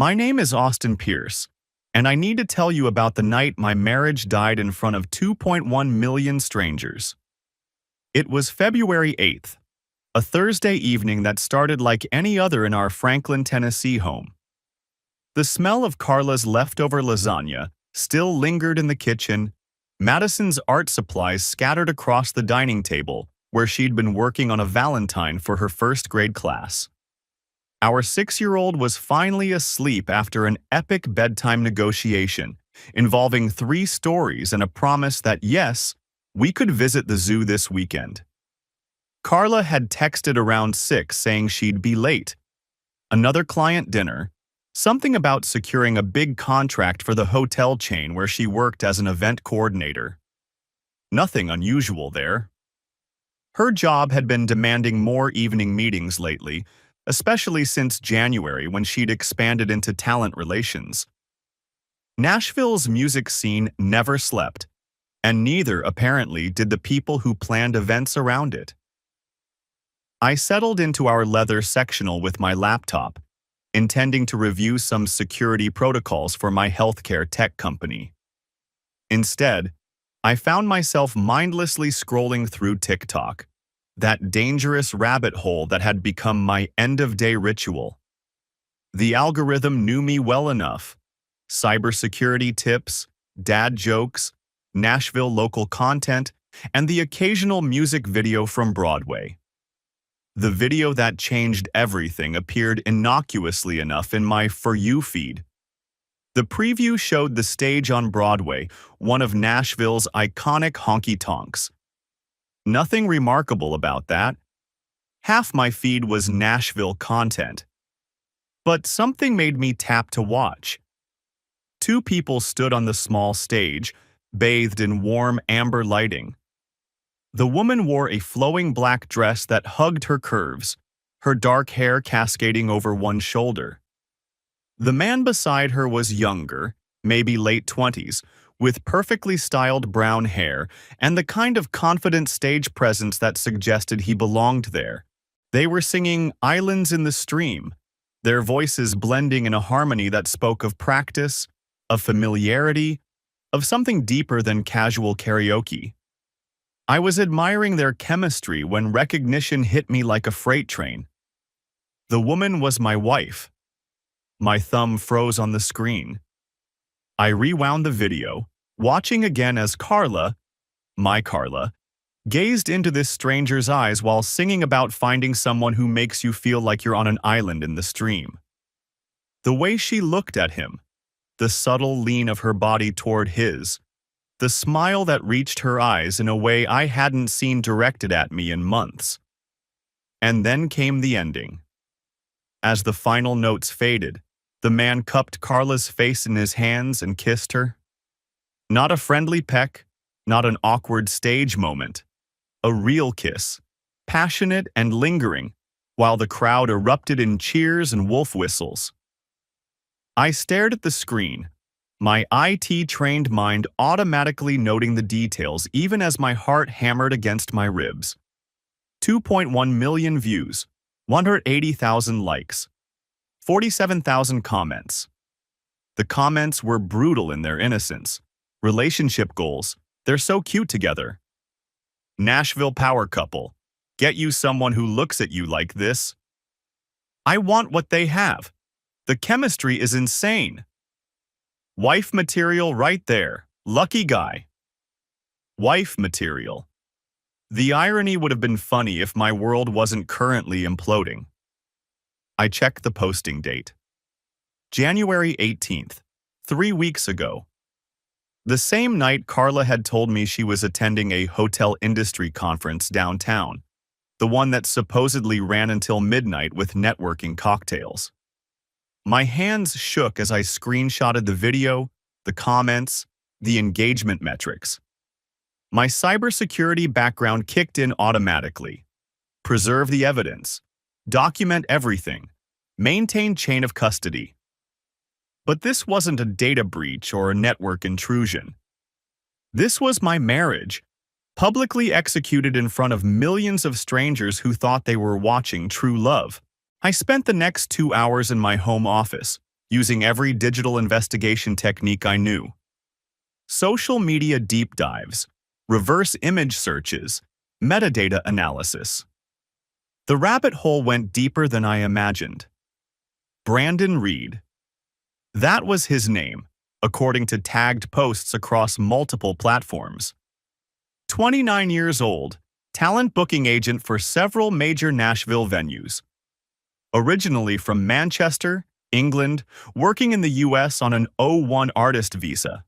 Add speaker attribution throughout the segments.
Speaker 1: My name is Austin Pierce, and I need to tell you about the night my marriage died in front of 2.1 million strangers. It was February 8th, a Thursday evening that started like any other in our Franklin, Tennessee home. The smell of Carla's leftover lasagna still lingered in the kitchen, Madison's art supplies scattered across the dining table where she'd been working on a Valentine for her first grade class. Our 6-year-old was finally asleep after an epic bedtime negotiation involving 3 stories and a promise that yes, we could visit the zoo this weekend. Carla had texted around 6 saying she'd be late. Another client dinner, something about securing a big contract for the hotel chain where she worked as an event coordinator. Nothing unusual there. Her job had been demanding more evening meetings lately, especially since January when she'd expanded into talent relations. Nashville's music scene never slept, and neither, apparently, did the people who planned events around it. I settled into our leather sectional with my laptop, intending to review some security protocols for my healthcare tech company. Instead, I found myself mindlessly scrolling through TikTok, that dangerous rabbit hole that had become my end-of-day ritual. The algorithm knew me well enough. Cybersecurity tips, dad jokes, Nashville local content, and the occasional music video from Broadway. The video that changed everything appeared innocuously enough in my For You feed. The preview showed the stage on Broadway, one of Nashville's iconic honky-tonks. Nothing remarkable about that. Half my feed was Nashville content. But something made me tap to watch. 2 people stood on the small stage, bathed in warm amber lighting. The woman wore a flowing black dress that hugged her curves, her dark hair cascading over one shoulder. The man beside her was younger, maybe late 20s, with perfectly styled brown hair and the kind of confident stage presence that suggested he belonged there. They were singing Islands in the Stream, their voices blending in a harmony that spoke of practice, of familiarity, of something deeper than casual karaoke. I was admiring their chemistry when recognition hit me like a freight train. The woman was my wife. My thumb froze on the screen. I rewound the video, watching again as Carla, my Carla, gazed into this stranger's eyes while singing about finding someone who makes you feel like you're on an island in the stream. The way she looked at him, the subtle lean of her body toward his, the smile that reached her eyes in a way I hadn't seen directed at me in months. And then came the ending. As the final notes faded, the man cupped Carla's face in his hands and kissed her. Not a friendly peck, not an awkward stage moment. A real kiss, passionate and lingering, while the crowd erupted in cheers and wolf whistles. I stared at the screen, my IT-trained mind automatically noting the details even as my heart hammered against my ribs. 2.1 million views, 180,000 likes, 47,000 comments. The comments were brutal in their innocence. Relationship goals, they're so cute together. Nashville power couple, get you someone who looks at you like this. I want what they have. The chemistry is insane. Wife material right there, lucky guy. Wife material. The irony would have been funny if my world wasn't currently imploding. I checked the posting date. January 18th, 3 weeks ago. The same night Carla had told me she was attending a hotel industry conference downtown, the one that supposedly ran until midnight with networking cocktails. My hands shook as I screenshotted the video, the comments, the engagement metrics. My cybersecurity background kicked in automatically. Preserve the evidence. Document everything. Maintain chain of custody. But this wasn't a data breach or a network intrusion. This was my marriage, publicly executed in front of millions of strangers who thought they were watching true love. I spent the next 2 hours in my home office, using every digital investigation technique I knew. Social media deep dives, reverse image searches, metadata analysis. The rabbit hole went deeper than I imagined. Brandon Reed. That was his name, according to tagged posts across multiple platforms. 29 years old, talent booking agent for several major Nashville venues. Originally from Manchester, England, working in the US on an O1 artist visa.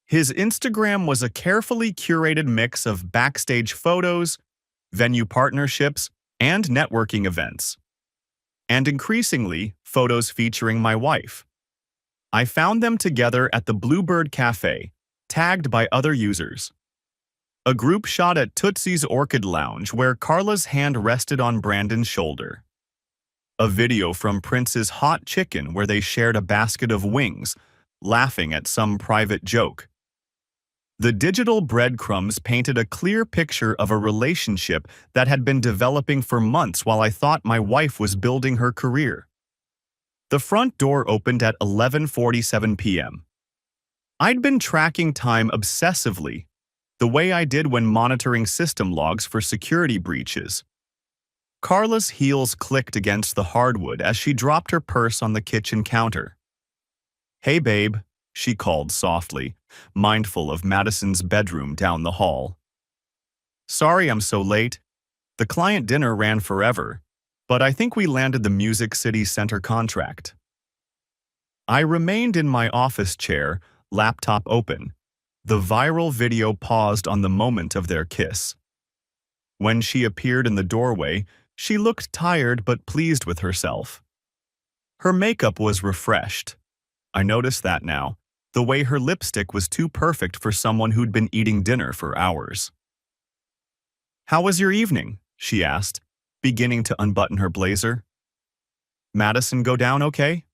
Speaker 1: His Instagram was a carefully curated mix of backstage photos, venue partnerships, and networking events. And increasingly, photos featuring my wife. I found them together at the Bluebird Cafe, tagged by other users. A group shot at Tootsie's Orchid Lounge where Carla's hand rested on Brandon's shoulder. A video from Prince's Hot Chicken where they shared a basket of wings, laughing at some private joke. The digital breadcrumbs painted a clear picture of a relationship that had been developing for months while I thought my wife was building her career. The front door opened at 11:47 p.m. I'd been tracking time obsessively, the way I did when monitoring system logs for security breaches. Carla's heels clicked against the hardwood as she dropped her purse on the kitchen counter. "Hey, babe," she called softly, mindful of Madison's bedroom down the hall. "Sorry I'm so late. The client dinner ran forever, but I think we landed the Music City Center contract." I remained in my office chair, laptop open. The viral video paused on the moment of their kiss. When she appeared in the doorway, she looked tired but pleased with herself. Her makeup was refreshed. I noticed that now, the way her lipstick was too perfect for someone who'd been eating dinner for hours. "How was your evening?" she asked, beginning to unbutton her blazer. "Madison go down okay?"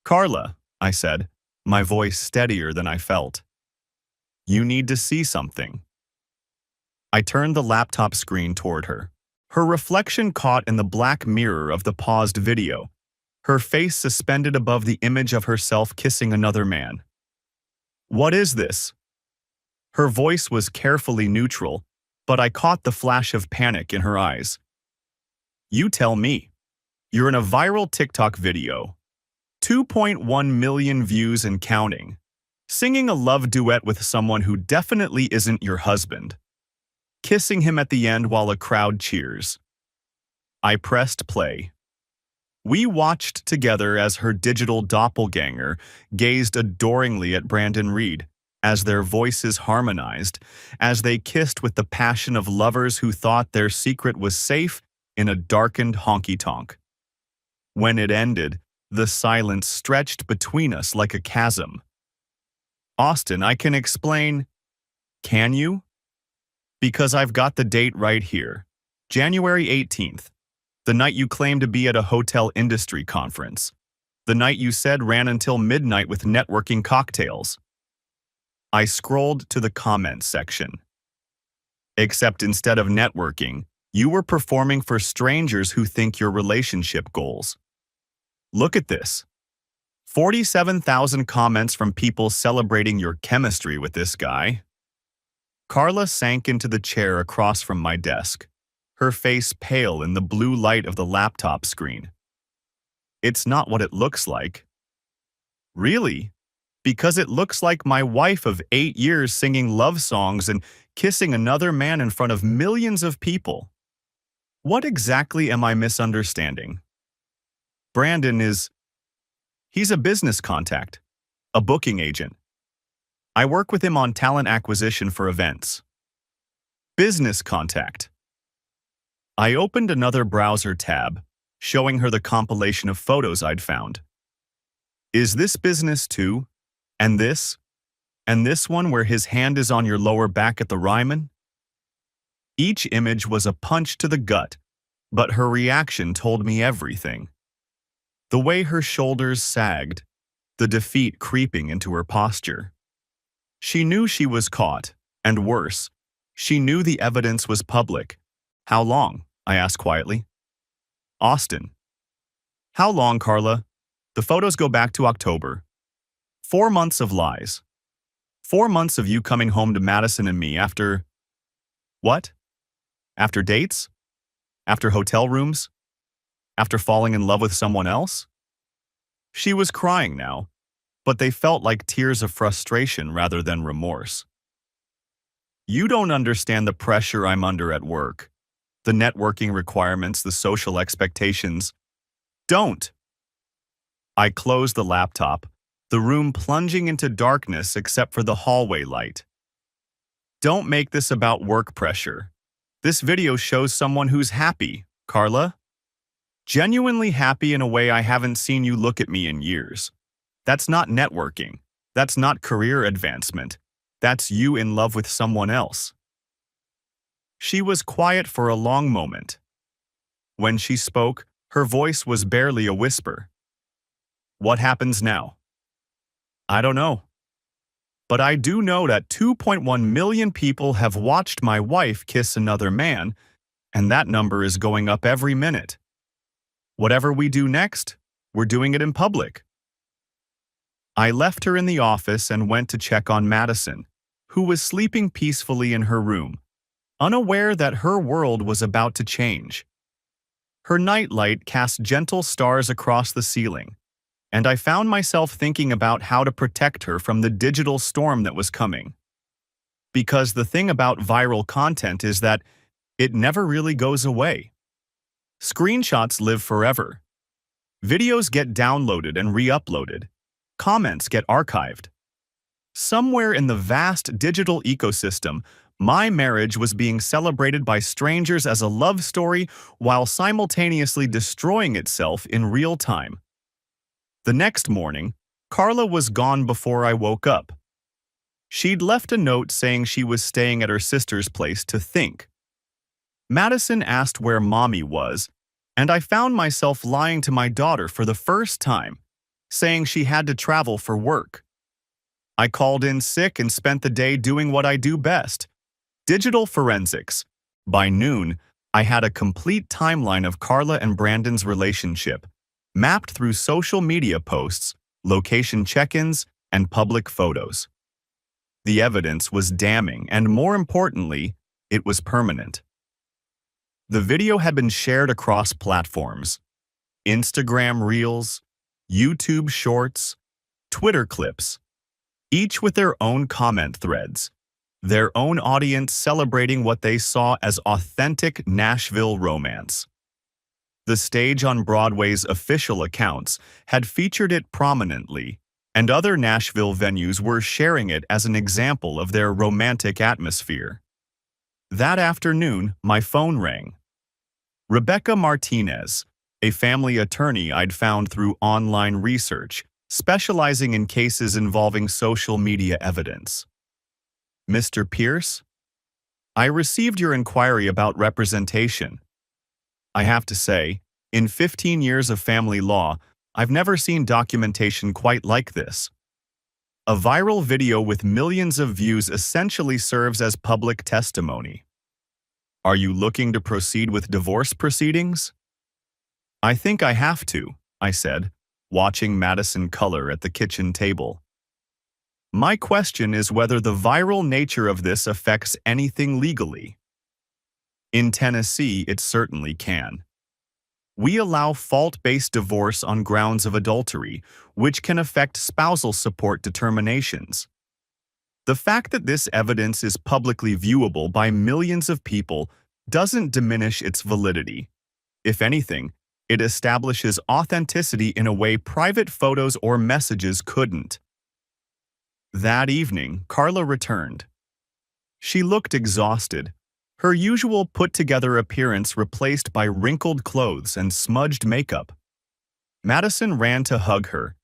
Speaker 1: "Carla," I said, my voice steadier than I felt. "You need to see something." I turned the laptop screen toward her. Her reflection caught in the black mirror of the paused video, her face suspended above the image of herself kissing another man. "What is this?" Her voice was carefully neutral, but I caught the flash of panic in her eyes. "You tell me. You're in a viral TikTok video. 2.1 million views and counting. Singing a love duet with someone who definitely isn't your husband. Kissing him at the end while a crowd cheers." I pressed play. We watched together as her digital doppelganger gazed adoringly at Brandon Reed, as their voices harmonized, as they kissed with the passion of lovers who thought their secret was safe in a darkened honky-tonk. When it ended, the silence stretched between us like a chasm. "Austin, I can explain." "Can you?" "Because I've got the date right here. January 18th. The night you claimed to be at a hotel industry conference. The night you said ran until midnight with networking cocktails." I scrolled to the comments section. "Except instead of networking, you were performing for strangers who think your relationship goals. Look at this. 47,000 comments from people celebrating your chemistry with this guy." Carla sank into the chair across from my desk, her face pale in the blue light of the laptop screen. "It's not what it looks like." "Really? Because it looks like my wife of 8 years singing love songs and kissing another man in front of millions of people. What exactly am I misunderstanding?" "Brandon he's a business contact, a booking agent. I work with him on talent acquisition for events." "Business contact." I opened another browser tab, showing her the compilation of photos I'd found. "Is this business too? And this? And this one where his hand is on your lower back at the Ryman?" Each image was a punch to the gut, but her reaction told me everything. The way her shoulders sagged, the defeat creeping into her posture. She knew she was caught, and worse, she knew the evidence was public. "How long?" I asked quietly. "Austin." "How long, Carla? The photos go back to October. 4 months of lies. 4 months of you coming home to Madison and me after… what? After dates? After hotel rooms? After falling in love with someone else? She was crying now, but they felt like tears of frustration rather than remorse. You don't understand the pressure I'm under at work. The networking requirements, the social expectations. Don't! I closed the laptop, the room plunging into darkness except for the hallway light. Don't make this about work pressure. This video shows someone who's happy, Carla. Genuinely happy in a way I haven't seen you look at me in years. That's not networking. That's not career advancement. That's you in love with someone else. She was quiet for a long moment. When she spoke, her voice was barely a whisper. What happens now? I don't know. But I do know that 2.1 million people have watched my wife kiss another man, and that number is going up every minute. Whatever we do next, we're doing it in public. I left her in the office and went to check on Madison, who was sleeping peacefully in her room, unaware that her world was about to change. Her nightlight cast gentle stars across the ceiling, and I found myself thinking about how to protect her from the digital storm that was coming. Because the thing about viral content is that it never really goes away. Screenshots live forever. Videos get downloaded and re-uploaded. Comments get archived. Somewhere in the vast digital ecosystem, my marriage was being celebrated by strangers as a love story while simultaneously destroying itself in real time. The next morning, Carla was gone before I woke up. She'd left a note saying she was staying at her sister's place to think. Madison asked where Mommy was, and I found myself lying to my daughter for the first time, saying she had to travel for work. I called in sick and spent the day doing what I do best, digital forensics. By noon, I had a complete timeline of Carla and Brandon's relationship, mapped through social media posts, location check-ins, and public photos. The evidence was damning, and more importantly, it was permanent. The video had been shared across platforms: Instagram Reels, YouTube Shorts, Twitter clips, each with their own comment threads, their own audience celebrating what they saw as authentic Nashville romance. The stage on Broadway's official accounts had featured it prominently, and other Nashville venues were sharing it as an example of their romantic atmosphere. That afternoon, my phone rang. Rebecca Martinez, a family attorney I'd found through online research, specializing in cases involving social media evidence. Mr. Pierce? I received your inquiry about representation. I have to say, in 15 years of family law, I've never seen documentation quite like this. A viral video with millions of views essentially serves as public testimony. Are you looking to proceed with divorce proceedings? I think I have to, I said, watching Madison color at the kitchen table. My question is whether the viral nature of this affects anything legally. In Tennessee, it certainly can. We allow fault-based divorce on grounds of adultery, which can affect spousal support determinations. The fact that this evidence is publicly viewable by millions of people doesn't diminish its validity. If anything, it establishes authenticity in a way private photos or messages couldn't. That evening, Carla returned. She looked exhausted, her usual put-together appearance replaced by wrinkled clothes and smudged makeup. Madison ran to hug her,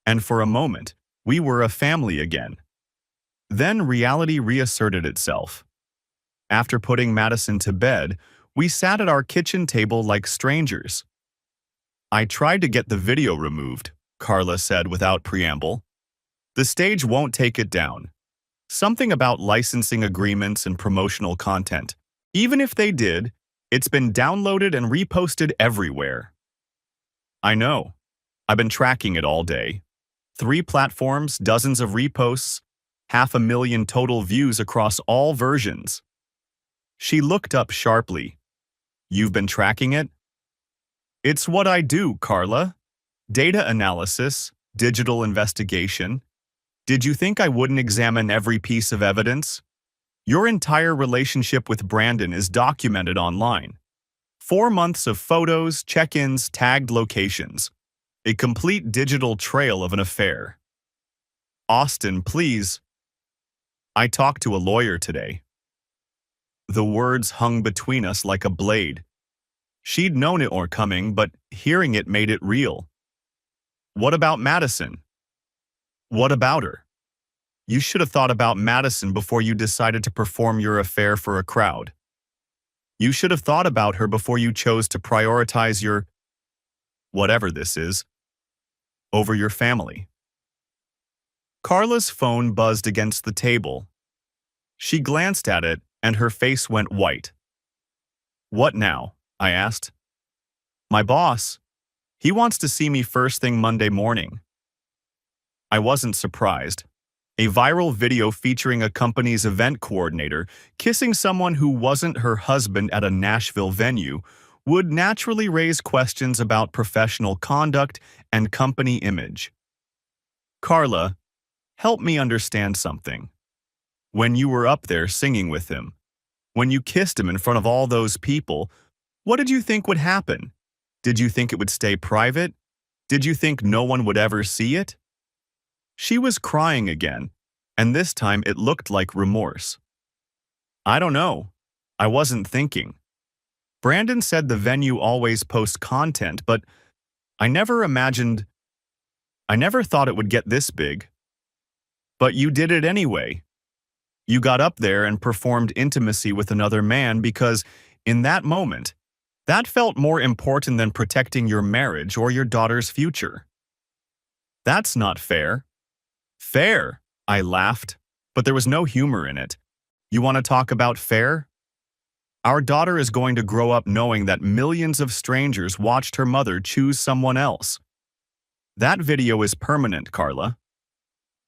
Speaker 1: and for a moment, we were a family again. Then reality reasserted itself. After putting Madison to bed, we sat at our kitchen table like strangers. I tried to get the video removed, Carla said without preamble. The stage won't take it down. Something about licensing agreements and promotional content. Even if they did, it's been downloaded and reposted everywhere. I know. I've been tracking it all day. 3 platforms, dozens of reposts, 500,000 total views across all versions. She looked up sharply. You've been tracking it? It's what I do, Carla. Data analysis, digital investigation. Did you think I wouldn't examine every piece of evidence? Your entire relationship with Brandon is documented online. 4 months of photos, check-ins, tagged locations. A complete digital trail of an affair. Austin, please. I talked to a lawyer today. The words hung between us like a blade. She'd known it were coming, but hearing it made it real. What about Madison? What about her? You should have thought about Madison before you decided to perform your affair for a crowd. You should have thought about her before you chose to prioritize your, whatever this is, over your family. Carla's phone buzzed against the table. She glanced at it, and her face went white. What now? I asked. My boss. He wants to see me first thing Monday morning. I wasn't surprised. A viral video featuring a company's event coordinator kissing someone who wasn't her husband at a Nashville venue would naturally raise questions about professional conduct and company image. Carla, help me understand something. When you were up there singing with him, when you kissed him in front of all those people, what did you think would happen? Did you think it would stay private? Did you think no one would ever see it? She was crying again, and this time it looked like remorse. I don't know. I wasn't thinking. Brandon said the venue always posts content, but I never thought it would get this big. But you did it anyway. You got up there and performed intimacy with another man because, in that moment, that felt more important than protecting your marriage or your daughter's future. That's not fair. Fair, I laughed, but there was no humor in it. You want to talk about fair? Our daughter is going to grow up knowing that millions of strangers watched her mother choose someone else. That video is permanent, Carla.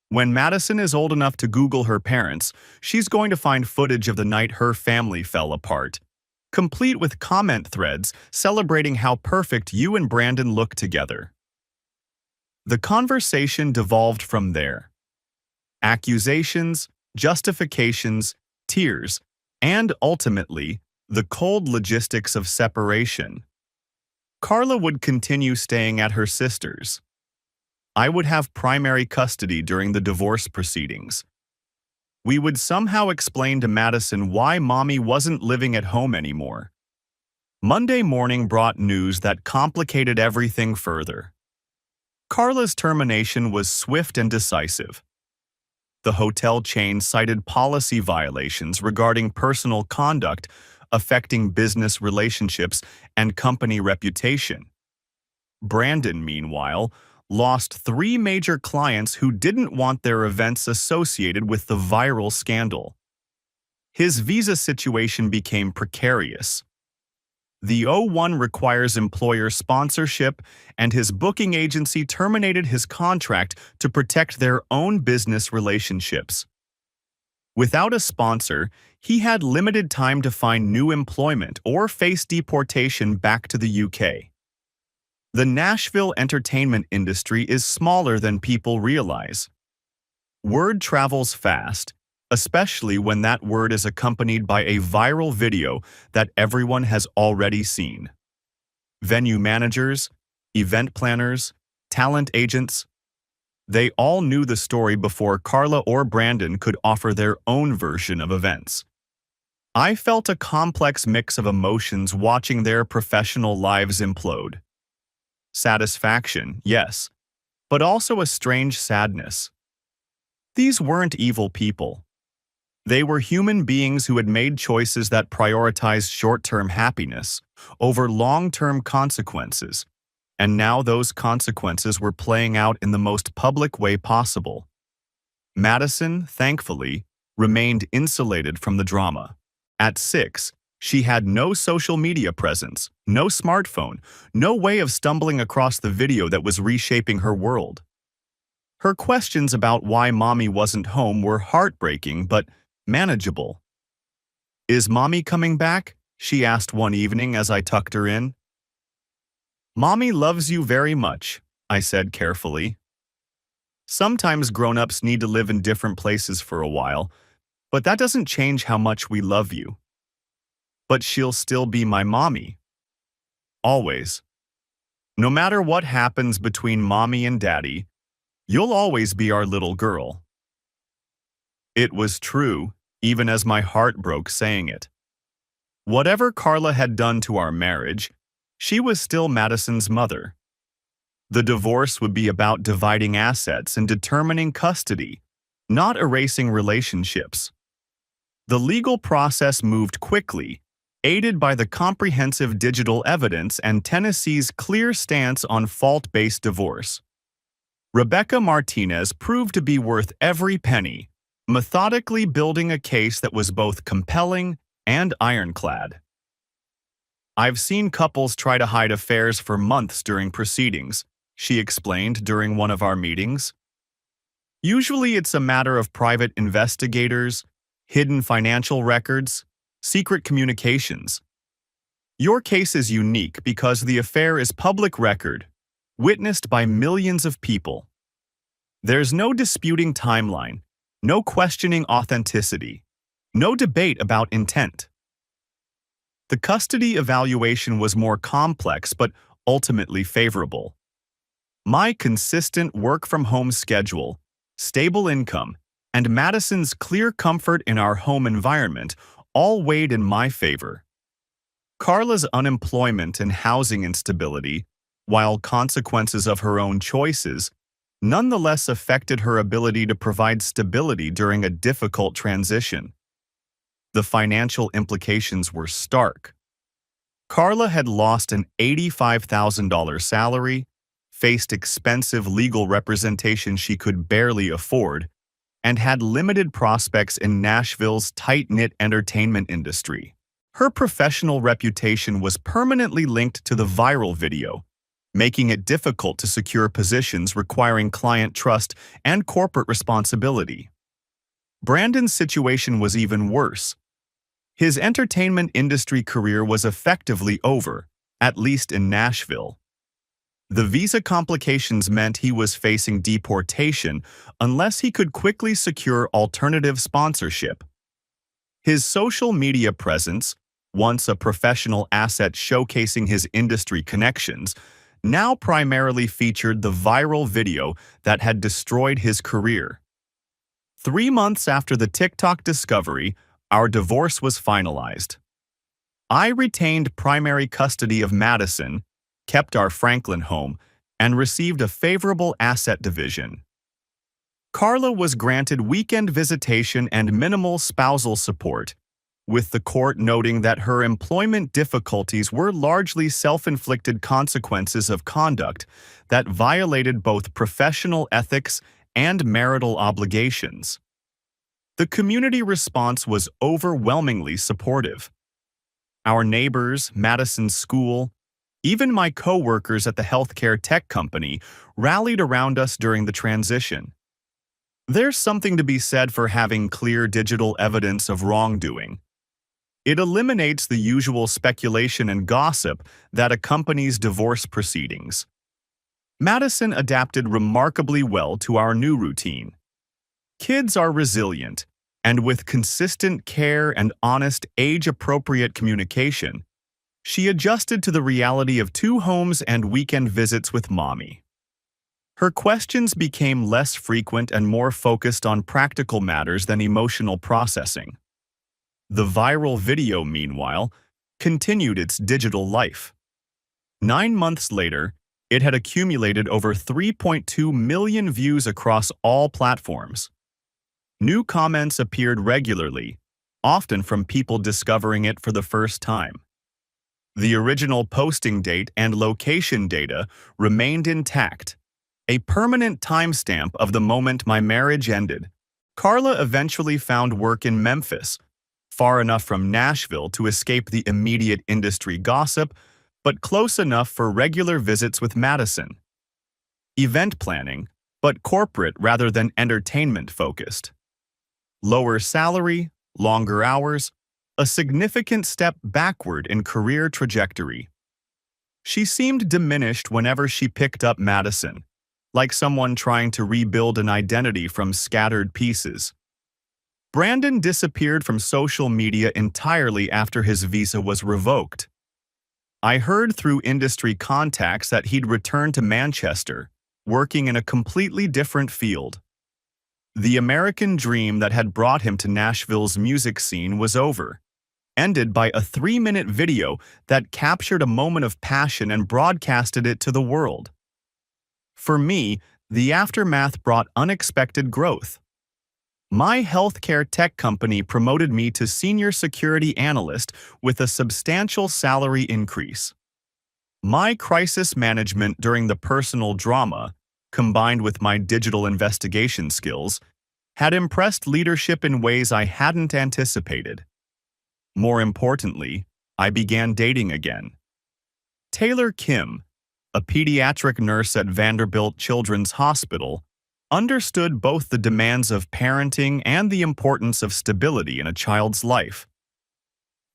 Speaker 1: When Madison is old enough to Google her parents, she's going to find footage of the night her family fell apart, complete with comment threads celebrating how perfect you and Brandon look together. The conversation devolved from there. Accusations, justifications, tears, and ultimately, the cold logistics of separation. Carla would continue staying at her sister's. I would have primary custody during the divorce proceedings. We would somehow explain to Madison why Mommy wasn't living at home anymore. Monday morning brought news that complicated everything further. Carla's termination was swift and decisive. The hotel chain cited policy violations regarding personal conduct affecting business relationships and company reputation. Brandon, meanwhile, lost 3 major clients who didn't want their events associated with the viral scandal. His visa situation became precarious. The O1 requires employer sponsorship, and his booking agency terminated his contract to protect their own business relationships. Without a sponsor, he had limited time to find new employment or face deportation back to the UK. The Nashville entertainment industry is smaller than people realize. Word travels fast, especially when that word is accompanied by a viral video that everyone has already seen. Venue managers, event planners, talent agents, they all knew the story before Carla or Brandon could offer their own version of events. I felt a complex mix of emotions watching their professional lives implode. Satisfaction, yes, but also a strange sadness. These weren't evil people. They were human beings who had made choices that prioritized short-term happiness over long-term consequences, and now those consequences were playing out in the most public way possible. Madison, thankfully, remained insulated from the drama. At 6, She had no social media presence, no smartphone, no way of stumbling across the video that was reshaping her world. Her questions about why mommy wasn't home were heartbreaking but manageable. "Is mommy coming back?" she asked one evening as I tucked her in. "Mommy loves you very much," I said carefully. "Sometimes grown-ups need to live in different places for a while, but that doesn't change how much we love you. But she'll still be my mommy. Always. No matter what happens between mommy and daddy, you'll always be our little girl." It was true, even as my heart broke saying it. Whatever Carla had done to our marriage, she was still Madison's mother. The divorce would be about dividing assets and determining custody, not erasing relationships. The legal process moved quickly, aided by the comprehensive digital evidence and Tennessee's clear stance on fault-based divorce. Rebecca Martinez proved to be worth every penny, methodically building a case that was both compelling and ironclad. "I've seen couples try to hide affairs for months during proceedings," she explained during one of our meetings. "Usually it's a matter of private investigators, hidden financial records, secret communications. Your case is unique because the affair is public record, witnessed by millions of people. There's no disputing timeline, no questioning authenticity, no debate about intent." The custody evaluation was more complex but ultimately favorable. My consistent work-from-home schedule, stable income, and Madison's clear comfort in our home environment all weighed in my favor. Carla's unemployment and housing instability, while consequences of her own choices, nonetheless affected her ability to provide stability during a difficult transition. The financial implications were stark. Carla had lost an $85,000 salary, faced expensive legal representation she could barely afford, and had limited prospects in Nashville's tight-knit entertainment industry. Her professional reputation was permanently linked to the viral video, making it difficult to secure positions requiring client trust and corporate responsibility. Brandon's situation was even worse. His entertainment industry career was effectively over, at least in Nashville. The visa complications meant he was facing deportation unless he could quickly secure alternative sponsorship. His social media presence, once a professional asset showcasing his industry connections, now primarily featured the viral video that had destroyed his career. 3 months after the TikTok discovery, our divorce was finalized. I retained primary custody of Madison, kept our Franklin home, and received a favorable asset division. Carla was granted weekend visitation and minimal spousal support, with the court noting that her employment difficulties were largely self-inflicted consequences of conduct that violated both professional ethics and marital obligations. The community response was overwhelmingly supportive. Our neighbors, Madison's school, even my co-workers at the healthcare tech company rallied around us during the transition. There's something to be said for having clear digital evidence of wrongdoing. It eliminates the usual speculation and gossip that accompanies divorce proceedings. Madison adapted remarkably well to our new routine. Kids are resilient, and with consistent care and honest, age-appropriate communication, she adjusted to the reality of 2 homes and weekend visits with mommy. Her questions became less frequent and more focused on practical matters than emotional processing. The viral video, meanwhile, continued its digital life. 9 months later, it had accumulated over 3.2 million views across all platforms. New comments appeared regularly, often from people discovering it for the first time. The original posting date and location data remained intact, a permanent timestamp of the moment my marriage ended. Carla eventually found work in Memphis, far enough from Nashville to escape the immediate industry gossip, but close enough for regular visits with Madison. Event planning, but corporate rather than entertainment-focused. Lower salary, longer hours, a significant step backward in career trajectory. She seemed diminished whenever she picked up Madison, like someone trying to rebuild an identity from scattered pieces. Brandon disappeared from social media entirely after his visa was revoked. I heard through industry contacts that he'd returned to Manchester, working in a completely different field. The American dream that had brought him to Nashville's music scene was over, ended by a 3-minute video that captured a moment of passion and broadcasted it to the world. For me, the aftermath brought unexpected growth. My healthcare tech company promoted me to senior security analyst with a substantial salary increase. My crisis management during the personal drama, combined with my digital investigation skills, had impressed leadership in ways I hadn't anticipated. More importantly, I began dating again. Taylor Kim, a pediatric nurse at Vanderbilt Children's Hospital, understood both the demands of parenting and the importance of stability in a child's life.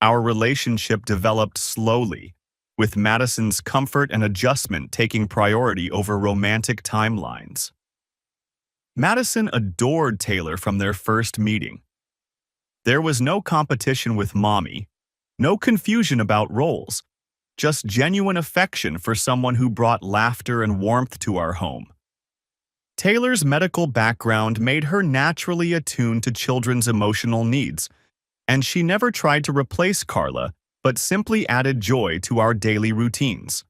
Speaker 1: Our relationship developed slowly, with Madison's comfort and adjustment taking priority over romantic timelines. Madison adored Taylor from their first meeting. There was no competition with Mommy, no confusion about roles, just genuine affection for someone who brought laughter and warmth to our home. Taylor's medical background made her naturally attuned to children's emotional needs, and she never tried to replace Carla, but simply added joy to our daily routines.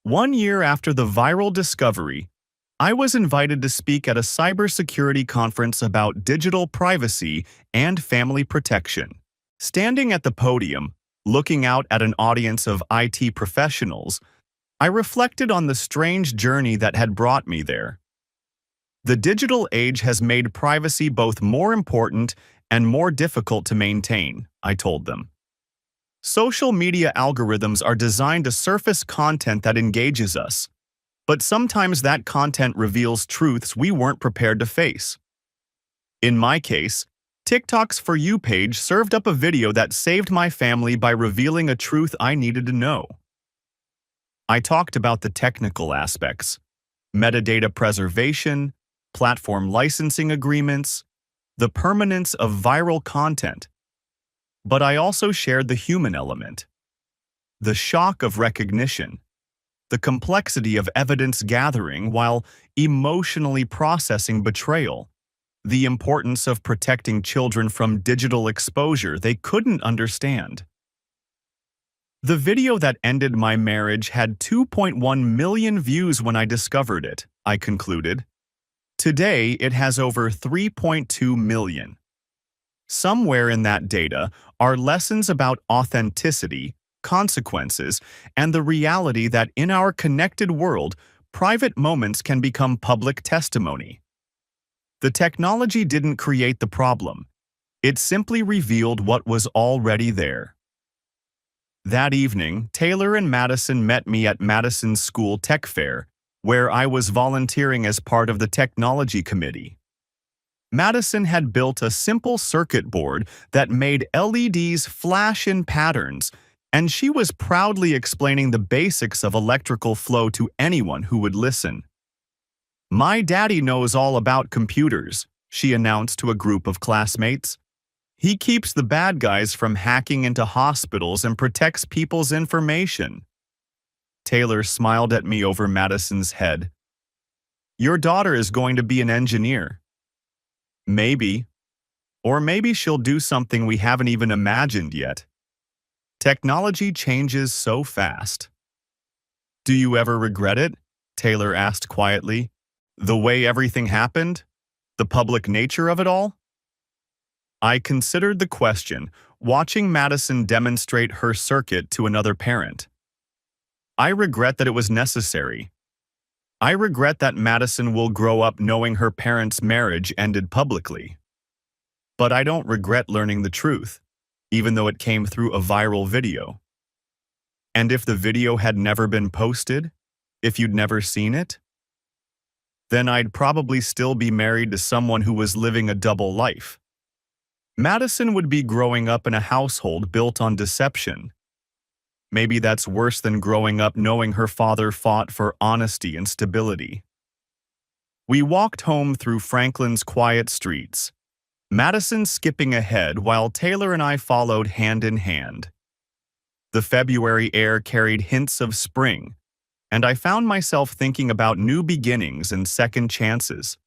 Speaker 1: 1 year after the viral discovery, I was invited to speak at a cybersecurity conference about digital privacy and family protection. Standing at the podium, looking out at an audience of IT professionals, I reflected on the strange journey that had brought me there. The digital age has made privacy both more important and more difficult to maintain, I told them. Social media algorithms are designed to surface content that engages us, but sometimes that content reveals truths we weren't prepared to face. In my case, TikTok's For You page served up a video that saved my family by revealing a truth I needed to know. I talked about the technical aspects, metadata preservation, platform licensing agreements, the permanence of viral content. But I also shared the human element, the shock of recognition, the complexity of evidence gathering while emotionally processing betrayal, the importance of protecting children from digital exposure they couldn't understand. The video that ended my marriage had 2.1 million views when I discovered it, I concluded. Today, it has over 3.2 million. Somewhere in that data are lessons about authenticity, consequences, and the reality that in our connected world, private moments can become public testimony. The technology didn't create the problem. It simply revealed what was already there. That evening, Taylor and Madison met me at Madison's school tech fair, where I was volunteering as part of the technology committee. Madison had built a simple circuit board that made LEDs flash in patterns, and she was proudly explaining the basics of electrical flow to anyone who would listen. "My daddy knows all about computers," she announced to a group of classmates. "He keeps the bad guys from hacking into hospitals and protects people's information." Taylor smiled at me over Madison's head. "Your daughter is going to be an engineer." "Maybe. Or maybe she'll do something we haven't even imagined yet." Technology changes so fast. "Do you ever regret it?" Taylor asked quietly. "The way everything happened? The public nature of it all?" I considered the question, watching Madison demonstrate her circuit to another parent. I regret that it was necessary. I regret that Madison will grow up knowing her parents' marriage ended publicly. But I don't regret learning the truth. even though it came through a viral video. And if the video had never been posted, if you'd never seen it, then I'd probably still be married to someone who was living a double life. Madison would be growing up in a household built on deception. Maybe that's worse than growing up knowing her father fought for honesty and stability. We walked home through Franklin's quiet streets, Madison skipping ahead while Taylor and I followed hand in hand. The February air carried hints of spring, and I found myself thinking about new beginnings and second chances.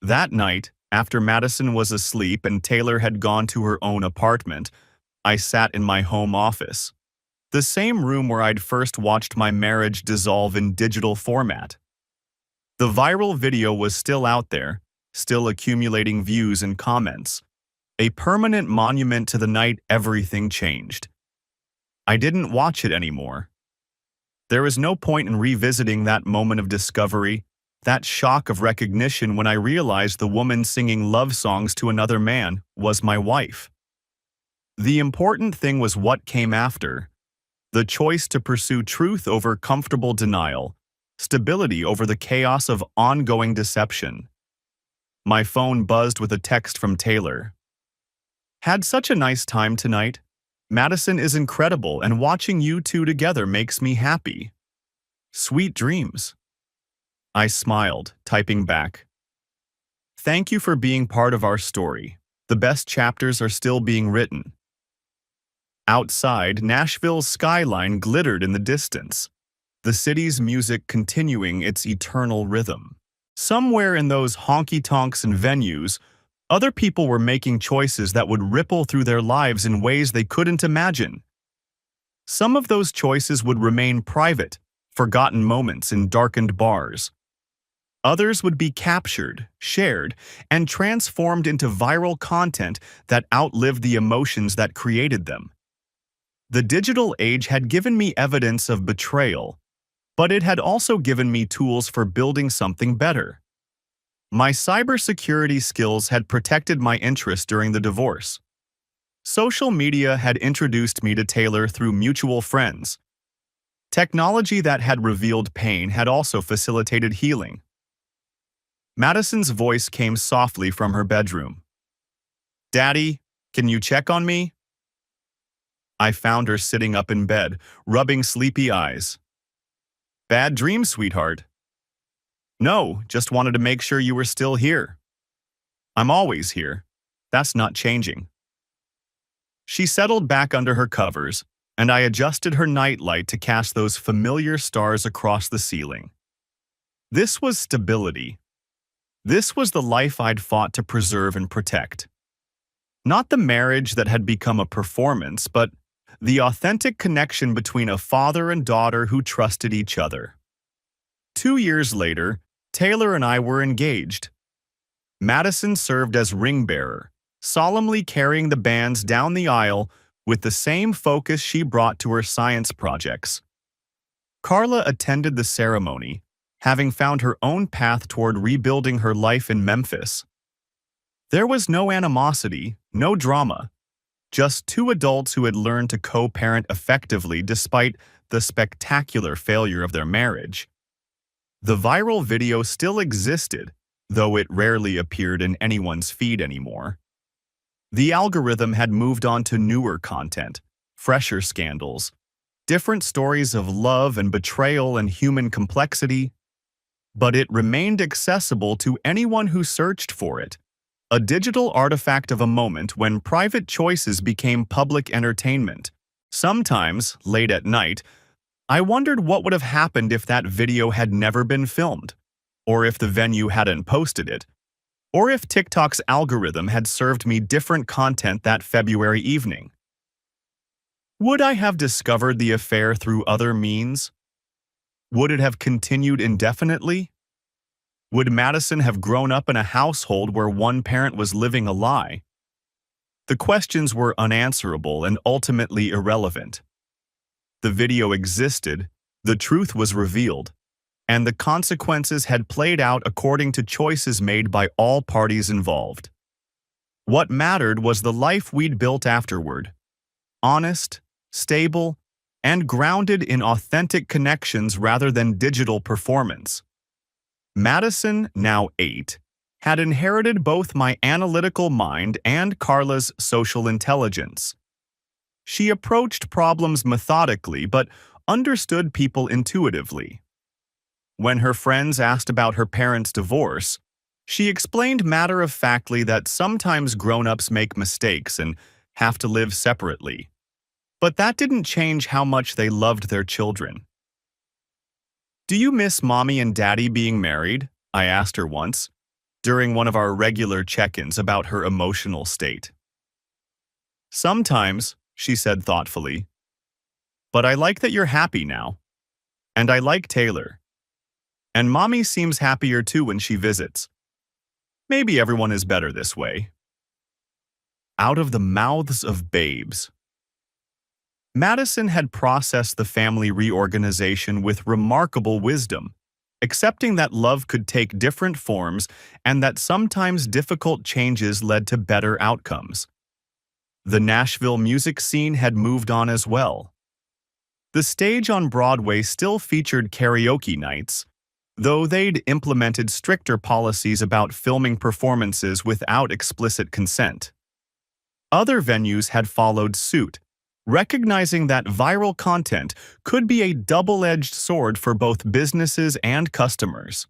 Speaker 1: That night, after Madison was asleep and Taylor had gone to her own apartment, I sat in my home office, the same room where I'd first watched my marriage dissolve in digital format. The viral video was still out there, still accumulating views and comments, a permanent monument to the night everything changed. I didn't watch it anymore. There was no point in revisiting that moment of discovery, that shock of recognition when I realized the woman singing love songs to another man was my wife. The important thing was what came after, the choice to pursue truth over comfortable denial, stability over the chaos of ongoing deception. My phone buzzed with a text from Taylor. "Had such a nice time tonight. Madison is incredible and watching you two together makes me happy. Sweet dreams." I smiled, typing back, "Thank you for being part of our story. The best chapters are still being written." Outside, Nashville's skyline glittered in the distance, the city's music continuing its eternal rhythm. Somewhere in those honky-tonks and venues, other people were making choices that would ripple through their lives in ways they couldn't imagine. Some of those choices would remain private, forgotten moments in darkened bars. Others would be captured, shared, and transformed into viral content that outlived the emotions that created them. The digital age had given me evidence of betrayal, but it had also given me tools for building something better. My cybersecurity skills had protected my interests during the divorce. Social media had introduced me to Taylor through mutual friends. Technology that had revealed pain had also facilitated healing. Madison's voice came softly from her bedroom. "Daddy, can you check on me?" I found her sitting up in bed, rubbing sleepy eyes. "Bad dreams, sweetheart." "No, just wanted to make sure you were still here." "I'm always here. That's not changing." She settled back under her covers, and I adjusted her nightlight to cast those familiar stars across the ceiling. This was stability. This was the life I'd fought to preserve and protect. Not the marriage that had become a performance, but the authentic connection between a father and daughter who trusted each other. 2 years later, Taylor and I were engaged. Madison served as ring bearer, solemnly carrying the bands down the aisle with the same focus she brought to her science projects. Carla attended the ceremony, having found her own path toward rebuilding her life in Memphis. There was no animosity, no drama, just two adults who had learned to co-parent effectively despite the spectacular failure of their marriage. The viral video still existed, though it rarely appeared in anyone's feed anymore. The algorithm had moved on to newer content, fresher scandals, different stories of love and betrayal and human complexity, but it remained accessible to anyone who searched for it, a digital artifact of a moment when private choices became public entertainment. Sometimes, late at night, I wondered what would have happened if that video had never been filmed, or if the venue hadn't posted it, or if TikTok's algorithm had served me different content that February evening. Would I have discovered the affair through other means? Would it have continued indefinitely? Would Madison have grown up in a household where one parent was living a lie? The questions were unanswerable and ultimately irrelevant. The video existed, the truth was revealed, and the consequences had played out according to choices made by all parties involved. What mattered was the life we'd built afterward. Honest, stable, and grounded in authentic connections rather than digital performance. Madison, now 8, had inherited both my analytical mind and Carla's social intelligence. She approached problems methodically but understood people intuitively. When her friends asked about her parents' divorce, she explained matter-of-factly that sometimes grown-ups make mistakes and have to live separately. But that didn't change how much they loved their children. "Do you miss Mommy and Daddy being married?" I asked her once, during one of our regular check-ins about her emotional state. "Sometimes," she said thoughtfully, "but I like that you're happy now. And I like Taylor. And Mommy seems happier too when she visits. Maybe everyone is better this way." Out of the mouths of babes. Madison had processed the family reorganization with remarkable wisdom, accepting that love could take different forms and that sometimes difficult changes led to better outcomes. The Nashville music scene had moved on as well. The stage on Broadway still featured karaoke nights, though they'd implemented stricter policies about filming performances without explicit consent. Other venues had followed suit, recognizing that viral content could be a double-edged sword for both businesses and customers.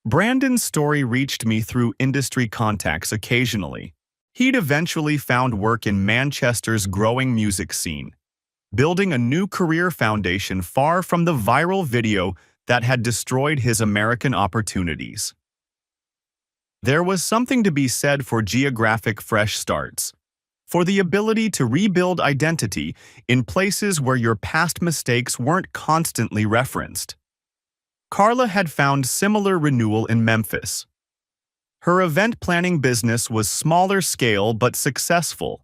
Speaker 1: Brandon's story reached me through industry contacts occasionally. He'd eventually found work in Manchester's growing music scene, building a new career foundation far from the viral video that had destroyed his American opportunities. There was something to be said for geographic fresh starts, for the ability to rebuild identity in places where your past mistakes weren't constantly referenced. Carla had found similar renewal in Memphis. Her event planning business was smaller scale but successful,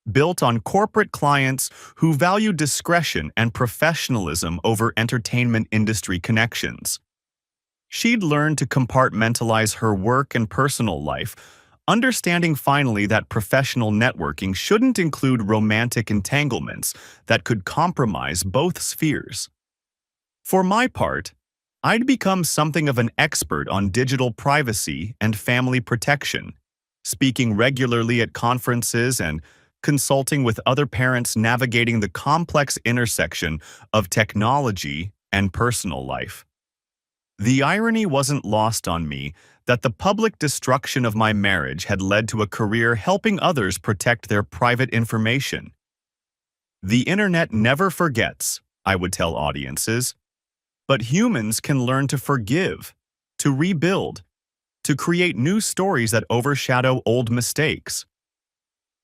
Speaker 1: built on corporate clients who value discretion and professionalism over entertainment industry connections. She'd learned to compartmentalize her work and personal life, understanding finally that professional networking shouldn't include romantic entanglements that could compromise both spheres. For my part, I'd become something of an expert on digital privacy and family protection, speaking regularly at conferences and consulting with other parents navigating the complex intersection of technology and personal life. The irony wasn't lost on me that the public destruction of my marriage had led to a career helping others protect their private information. The internet never forgets, I would tell audiences, but humans can learn to forgive, to rebuild, to create new stories that overshadow old mistakes.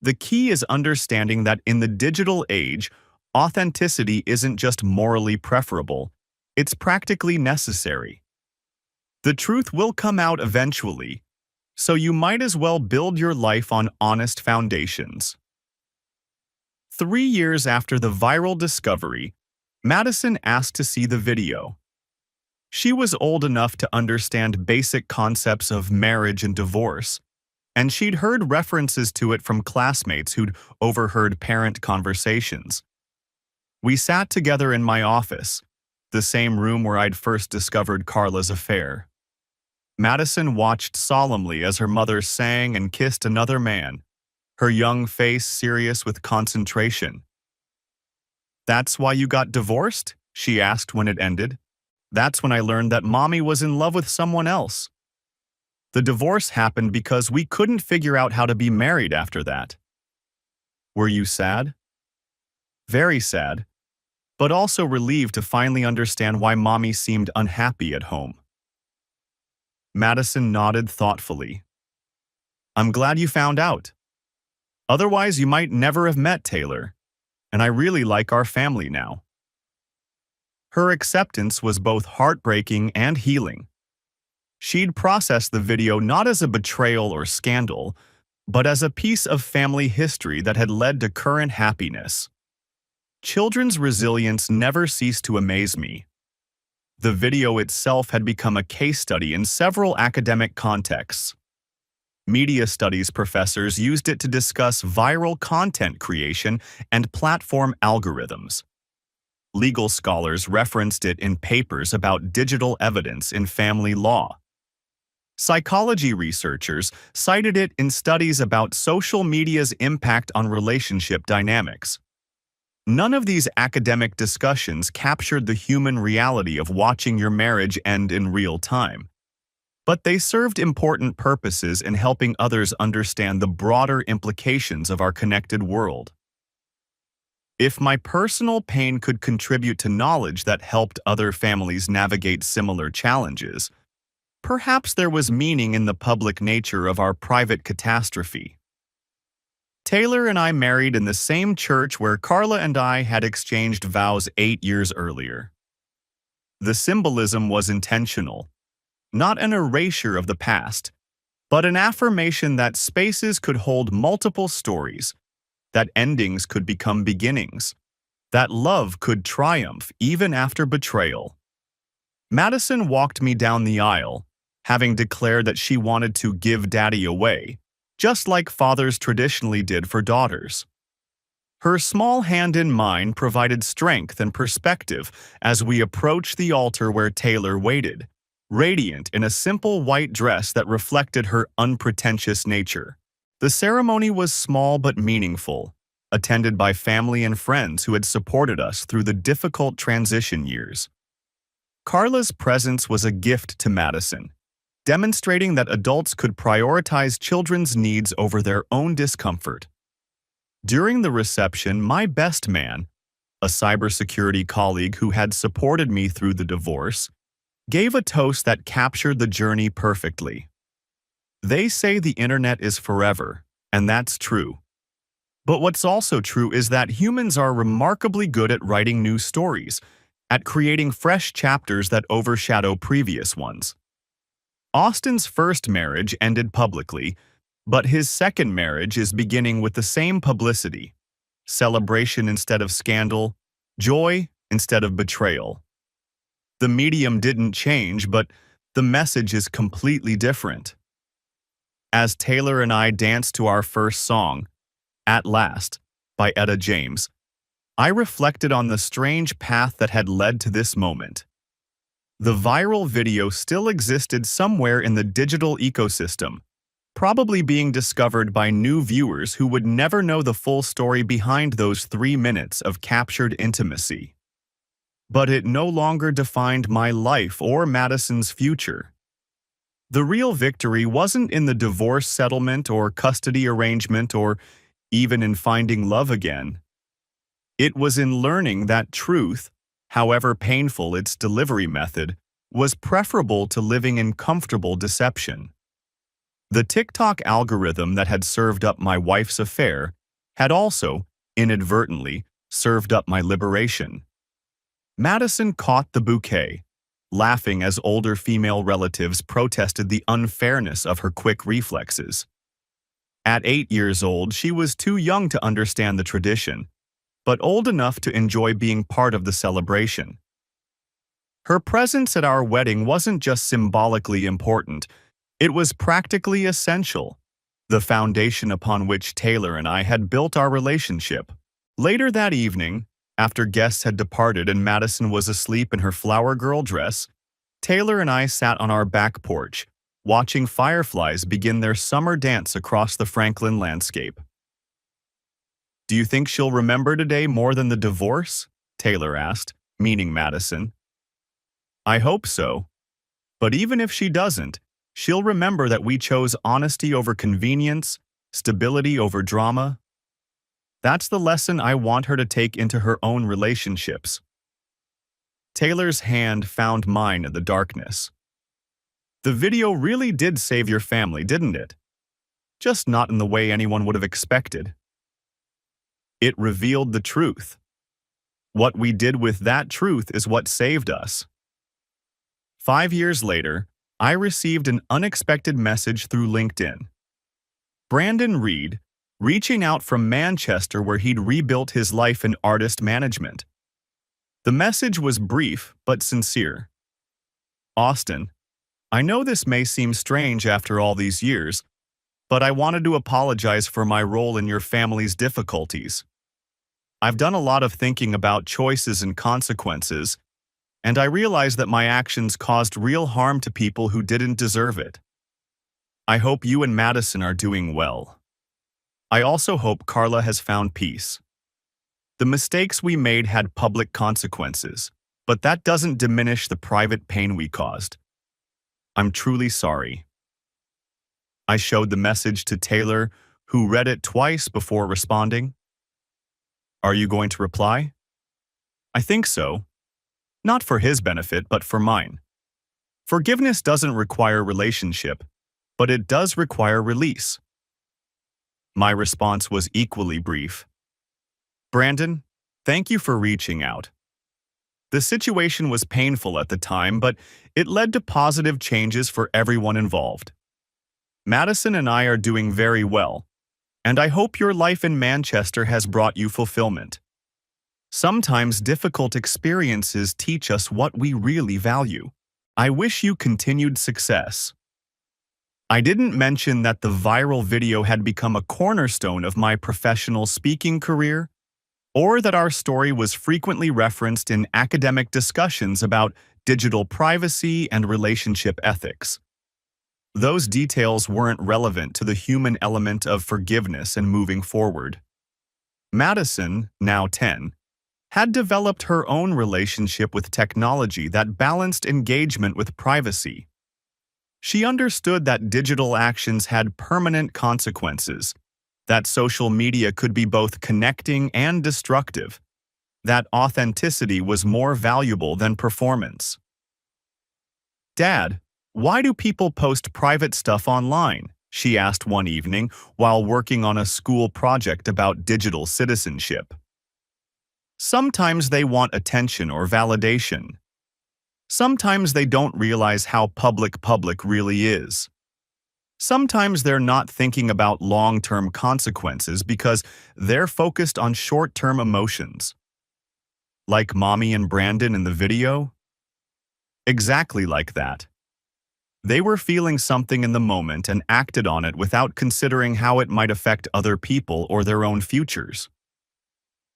Speaker 1: The key is understanding that in the digital age, authenticity isn't just morally preferable, it's practically necessary. The truth will come out eventually, so you might as well build your life on honest foundations. 3 years after the viral discovery, Madison asked to see the video. She was old enough to understand basic concepts of marriage and divorce, and she'd heard references to it from classmates who'd overheard parent conversations. We sat together in my office, the same room where I'd first discovered Carla's affair. Madison watched solemnly as her mother sang and kissed another man, her young face serious with concentration. "That's why you got divorced?" she asked when it ended. "That's when I learned that Mommy was in love with someone else. The divorce happened because we couldn't figure out how to be married after that." "Were you sad?" "Very sad, but also relieved to finally understand why Mommy seemed unhappy at home." Madison nodded thoughtfully. "I'm glad you found out. Otherwise, you might never have met Taylor, and I really like our family now." Her acceptance was both heartbreaking and healing. She'd processed the video not as a betrayal or scandal, but as a piece of family history that had led to current happiness. Children's resilience never ceased to amaze me. The video itself had become a case study in several academic contexts. Media studies professors used it to discuss viral content creation and platform algorithms. Legal scholars referenced it in papers about digital evidence in family law. Psychology researchers cited it in studies about social media's impact on relationship dynamics. None of these academic discussions captured the human reality of watching your marriage end in real time. But they served important purposes in helping others understand the broader implications of our connected world. If my personal pain could contribute to knowledge that helped other families navigate similar challenges, perhaps there was meaning in the public nature of our private catastrophe. Taylor and I married in the same church where Carla and I had exchanged vows 8 years earlier. The symbolism was intentional, not an erasure of the past, but an affirmation that spaces could hold multiple stories, that endings could become beginnings, that love could triumph even after betrayal. Madison walked me down the aisle, having declared that she wanted to give Daddy away, just like fathers traditionally did for daughters. Her small hand in mine provided strength and perspective as we approached the altar where Taylor waited, radiant in a simple white dress that reflected her unpretentious nature. The ceremony was small but meaningful, attended by family and friends who had supported us through the difficult transition years. Carla's presence was a gift to Madison, demonstrating that adults could prioritize children's needs over their own discomfort. During the reception, my best man, a cybersecurity colleague who had supported me through the divorce, gave a toast that captured the journey perfectly. They say the internet is forever, and that's true. But what's also true is that humans are remarkably good at writing new stories, at creating fresh chapters that overshadow previous ones. Austin's first marriage ended publicly, but his second marriage is beginning with the same publicity: celebration instead of scandal, joy instead of betrayal. The medium didn't change, but the message is completely different. As Taylor and I danced to our first song, At Last, by Etta James, I reflected on the strange path that had led to this moment. The viral video still existed somewhere in the digital ecosystem, probably being discovered by new viewers who would never know the full story behind those 3 minutes of captured intimacy. But it no longer defined my life or Madison's future. The real victory wasn't in the divorce settlement or custody arrangement or even in finding love again. It was in learning that truth, however painful its delivery method, was preferable to living in comfortable deception. The TikTok algorithm that had served up my wife's affair had also, inadvertently, served up my liberation. Madison caught the bouquet, laughing as older female relatives protested the unfairness of her quick reflexes. At 8 years old, she was too young to understand the tradition, but old enough to enjoy being part of the celebration. Her presence at our wedding wasn't just symbolically important, it was practically essential, the foundation upon which Taylor and I had built our relationship. Later that evening, after guests had departed and Madison was asleep in her flower girl dress, Taylor and I sat on our back porch, watching fireflies begin their summer dance across the Franklin landscape. "Do you think she'll remember today more than the divorce?" Taylor asked, meaning Madison. "I hope so. But even if she doesn't, she'll remember that we chose honesty over convenience, stability over drama. That's the lesson I want her to take into her own relationships." Taylor's hand found mine in the darkness. "The video really did save your family, didn't it? Just not in the way anyone would have expected. It revealed the truth. What we did with that truth is what saved us." 5 years later, I received an unexpected message through LinkedIn. Brandon Reed, reaching out from Manchester where he'd rebuilt his life in artist management. The message was brief but sincere. "Austin, I know this may seem strange after all these years, but I wanted to apologize for my role in your family's difficulties. I've done a lot of thinking about choices and consequences, and I realize that my actions caused real harm to people who didn't deserve it. I hope you and Madison are doing well. I also hope Carla has found peace. The mistakes we made had public consequences, but that doesn't diminish the private pain we caused. I'm truly sorry. I showed the message to Taylor, who read it twice before responding. Are you going to reply? I think so. Not for his benefit, but for mine. Forgiveness doesn't require relationship, but it does require release. My response was equally brief. Brandon, thank you for reaching out. The situation was painful at the time, but it led to positive changes for everyone involved. Madison and I are doing very well, and I hope your life in Manchester has brought you fulfillment. Sometimes difficult experiences teach us what we really value. I wish you continued success. I didn't mention that the viral video had become a cornerstone of my professional speaking career, or that our story was frequently referenced in academic discussions about digital privacy and relationship ethics. Those details weren't relevant to the human element of forgiveness and moving forward. Madison, now 10, had developed her own relationship with technology that balanced engagement with privacy. She understood that digital actions had permanent consequences, that social media could be both connecting and destructive, that authenticity was more valuable than performance. Dad, why do people post private stuff online? She asked one evening while working on a school project about digital citizenship. Sometimes they want attention or validation. Sometimes they don't realize how public really is. Sometimes they're not thinking about long-term consequences because they're focused on short-term emotions. Like Mommy and Brandon in the video? Exactly like that. They were feeling something in the moment and acted on it without considering how it might affect other people or their own futures.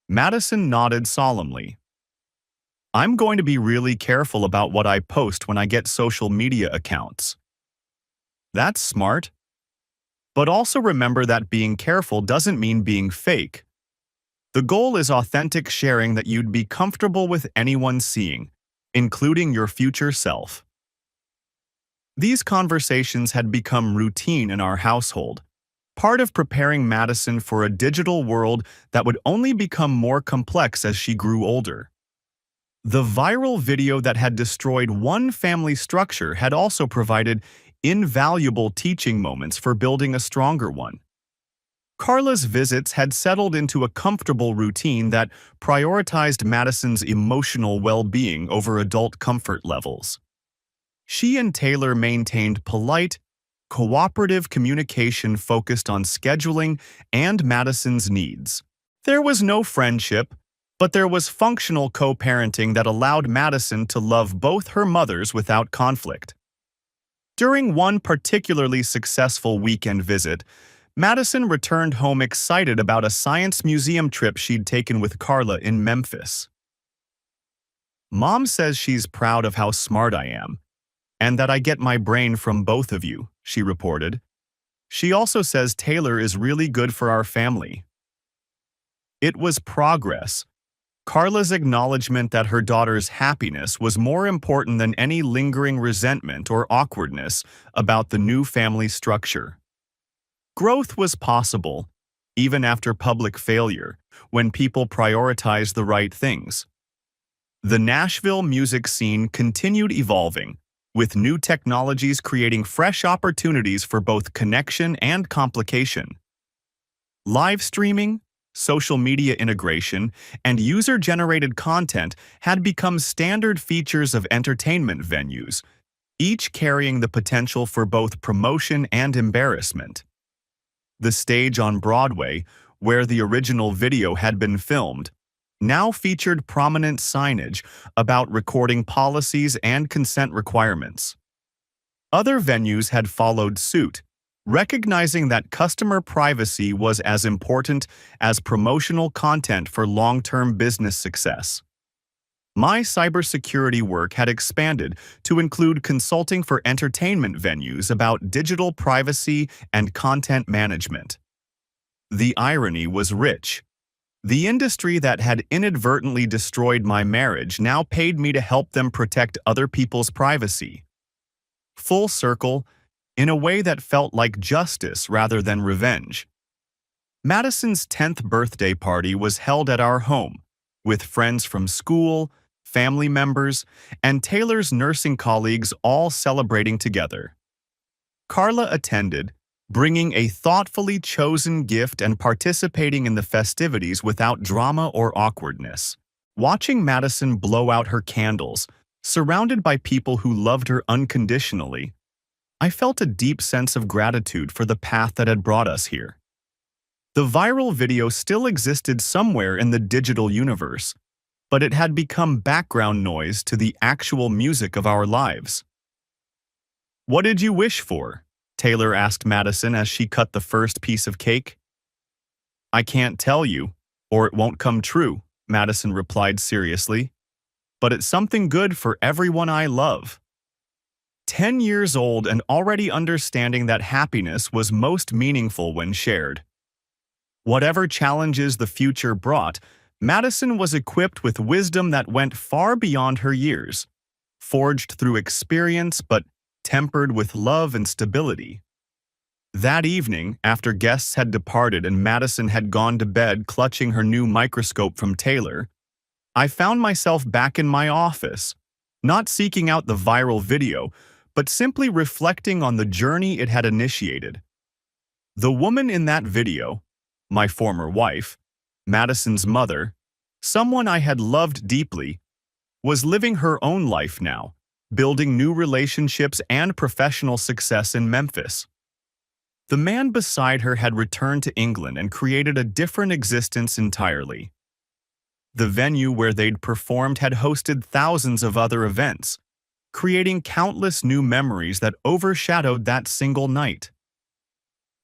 Speaker 1: Madison nodded solemnly. I'm going to be really careful about what I post when I get social media accounts. That's smart. But also remember that being careful doesn't mean being fake. The goal is authentic sharing that you'd be comfortable with anyone seeing, including your future self. These conversations had become routine in our household, part of preparing Madison for a digital world that would only become more complex as she grew older. The viral video that had destroyed one family structure had also provided invaluable teaching moments for building a stronger one. Carla's visits had settled into a comfortable routine that prioritized Madison's emotional well-being over adult comfort levels. She and Taylor maintained polite, cooperative communication focused on scheduling and Madison's needs. There was no friendship, but there was functional co-parenting that allowed Madison to love both her mothers without conflict. During one particularly successful weekend visit, Madison returned home excited about a science museum trip she'd taken with Carla in Memphis. Mom says she's proud of how smart I am, and that I get my brain from both of you, she reported. She also says Taylor is really good for our family. It was progress. Carla's acknowledgement that her daughter's happiness was more important than any lingering resentment or awkwardness about the new family structure. Growth was possible, even after public failure, when people prioritized the right things. The Nashville music scene continued evolving, with new technologies creating fresh opportunities for both connection and complication. Live streaming, social media integration, and user-generated content had become standard features of entertainment venues, each carrying the potential for both promotion and embarrassment. The stage on Broadway, where the original video had been filmed, now featured prominent signage about recording policies and consent requirements. Other venues had followed suit, recognizing that customer privacy was as important as promotional content for long-term business success. My cybersecurity work had expanded to include consulting for entertainment venues about digital privacy and content management. The irony was rich. The industry that had inadvertently destroyed my marriage now paid me to help them protect other people's privacy. Full circle, in a way that felt like justice rather than revenge. Madison's 10th birthday party was held at our home, with friends from school, family members, and Taylor's nursing colleagues all celebrating together. Carla attended, bringing a thoughtfully chosen gift and participating in the festivities without drama or awkwardness. Watching Madison blow out her candles, surrounded by people who loved her unconditionally, I felt a deep sense of gratitude for the path that had brought us here. The viral video still existed somewhere in the digital universe, but it had become background noise to the actual music of our lives. "What did you wish for?" Taylor asked Madison as she cut the first piece of cake. "I can't tell you, or it won't come true," Madison replied seriously. "But it's something good for everyone I love." 10 years old and already understanding that happiness was most meaningful when shared. Whatever challenges the future brought, Madison was equipped with wisdom that went far beyond her years, forged through experience but tempered with love and stability. That evening, after guests had departed and Madison had gone to bed clutching her new microscope from Taylor, I found myself back in my office, not seeking out the viral video, but simply reflecting on the journey it had initiated. The woman in that video, my former wife, Madison's mother, someone I had loved deeply, was living her own life now, building new relationships and professional success in Memphis. The man beside her had returned to England and created a different existence entirely. The venue where they'd performed had hosted thousands of other events, creating countless new memories that overshadowed that single night.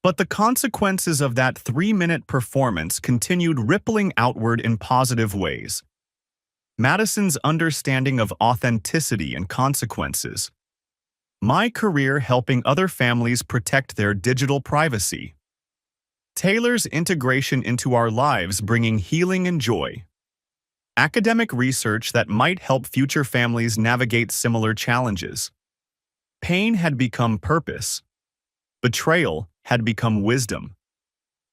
Speaker 1: But the consequences of that 3-minute performance continued rippling outward in positive ways. Madison's understanding of authenticity and consequences. My career helping other families protect their digital privacy. Taylor's integration into our lives bringing healing and joy. Academic research that might help future families navigate similar challenges. Pain had become purpose. Betrayal had become wisdom.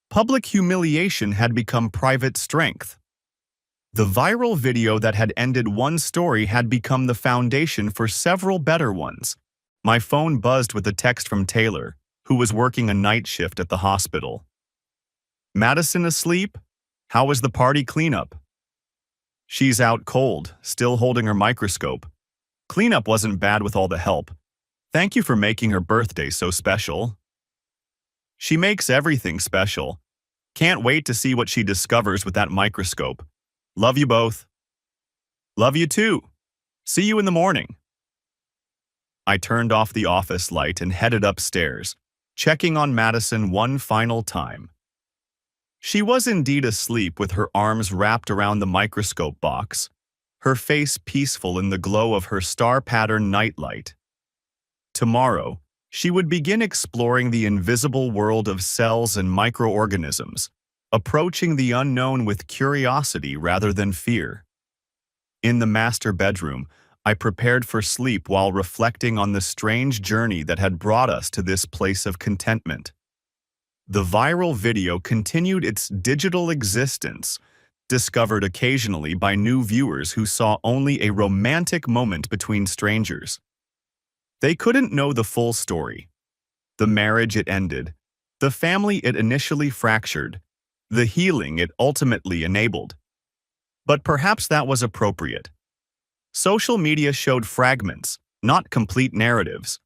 Speaker 1: Public humiliation had become private strength. The viral video that had ended one story had become the foundation for several better ones. My phone buzzed with a text from Taylor, who was working a night shift at the hospital. "Madison asleep? How was the party cleanup?" "She's out cold, still holding her microscope. Cleanup wasn't bad with all the help. Thank you for making her birthday so special." "She makes everything special. Can't wait to see what she discovers with that microscope. Love you both." "Love you too. See you in the morning." I turned off the office light and headed upstairs, checking on Madison one final time. She was indeed asleep with her arms wrapped around the microscope box, her face peaceful in the glow of her star-patterned nightlight. Tomorrow, she would begin exploring the invisible world of cells and microorganisms, approaching the unknown with curiosity rather than fear. In the master bedroom, I prepared for sleep while reflecting on the strange journey that had brought us to this place of contentment. The viral video continued its digital existence, discovered occasionally by new viewers who saw only a romantic moment between strangers. They couldn't know the full story. The marriage it ended, the family it initially fractured, the healing it ultimately enabled. But perhaps that was appropriate. Social media showed fragments, not complete narratives.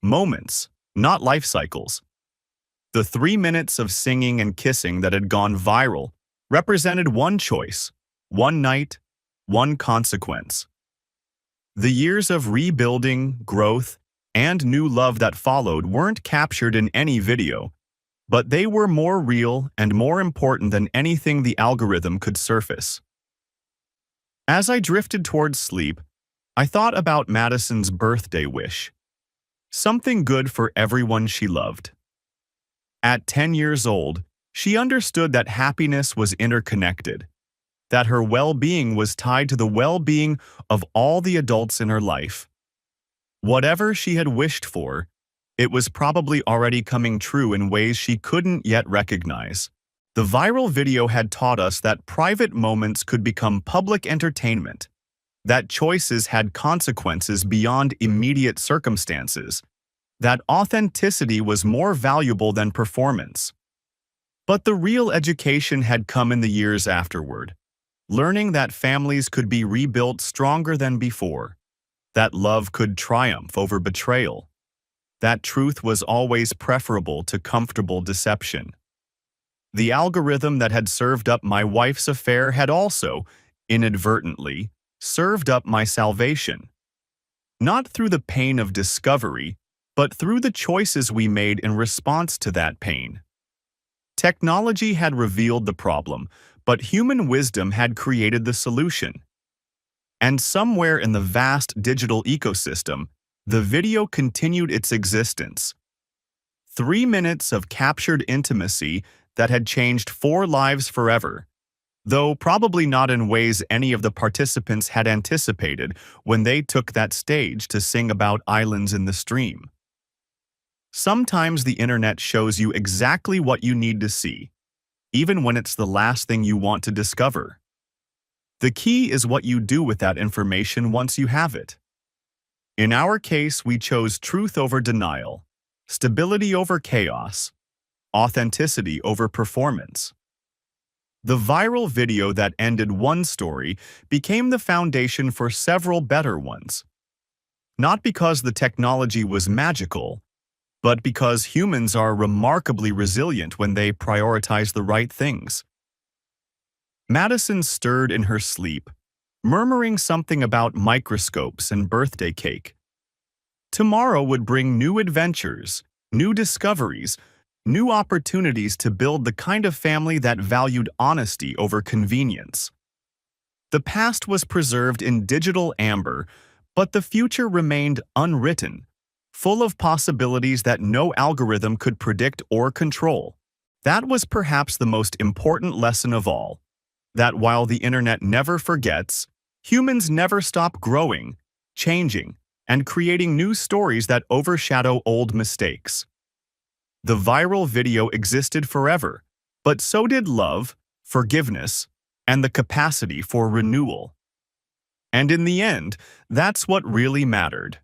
Speaker 1: Moments, not life cycles. The 3 minutes of singing and kissing that had gone viral represented one choice, one night, one consequence. The years of rebuilding, growth, and new love that followed weren't captured in any video, but they were more real and more important than anything the algorithm could surface. As I drifted towards sleep, I thought about Madison's birthday wish. Something good for everyone she loved. At 10 years old, she understood that happiness was interconnected, that her well-being was tied to the well-being of all the adults in her life. Whatever she had wished for, it was probably already coming true in ways she couldn't yet recognize. The viral video had taught us that private moments could become public entertainment, that choices had consequences beyond immediate circumstances, that authenticity was more valuable than performance. But the real education had come in the years afterward, learning that families could be rebuilt stronger than before, that love could triumph over betrayal, that truth was always preferable to comfortable deception. The algorithm that had served up my wife's affair had also, inadvertently, served up my salvation. Not through the pain of discovery, but through the choices we made in response to that pain. Technology had revealed the problem, but human wisdom had created the solution. And somewhere in the vast digital ecosystem, the video continued its existence. 3 minutes of captured intimacy that had changed 4 lives forever, though probably not in ways any of the participants had anticipated when they took that stage to sing about islands in the stream. Sometimes the internet shows you exactly what you need to see, even when it's the last thing you want to discover. The key is what you do with that information once you have it. In our case, we chose truth over denial, stability over chaos, authenticity over performance. The viral video that ended one story became the foundation for several better ones. Not because the technology was magical, but because humans are remarkably resilient when they prioritize the right things. Madison stirred in her sleep, murmuring something about microscopes and birthday cake. Tomorrow would bring new adventures, new discoveries, new opportunities to build the kind of family that valued honesty over convenience. The past was preserved in digital amber, but the future remained unwritten, full of possibilities that no algorithm could predict or control. That was perhaps the most important lesson of all, that while the internet never forgets, humans never stop growing, changing, and creating new stories that overshadow old mistakes. The viral video existed forever, but so did love, forgiveness, and the capacity for renewal. And in the end, that's what really mattered.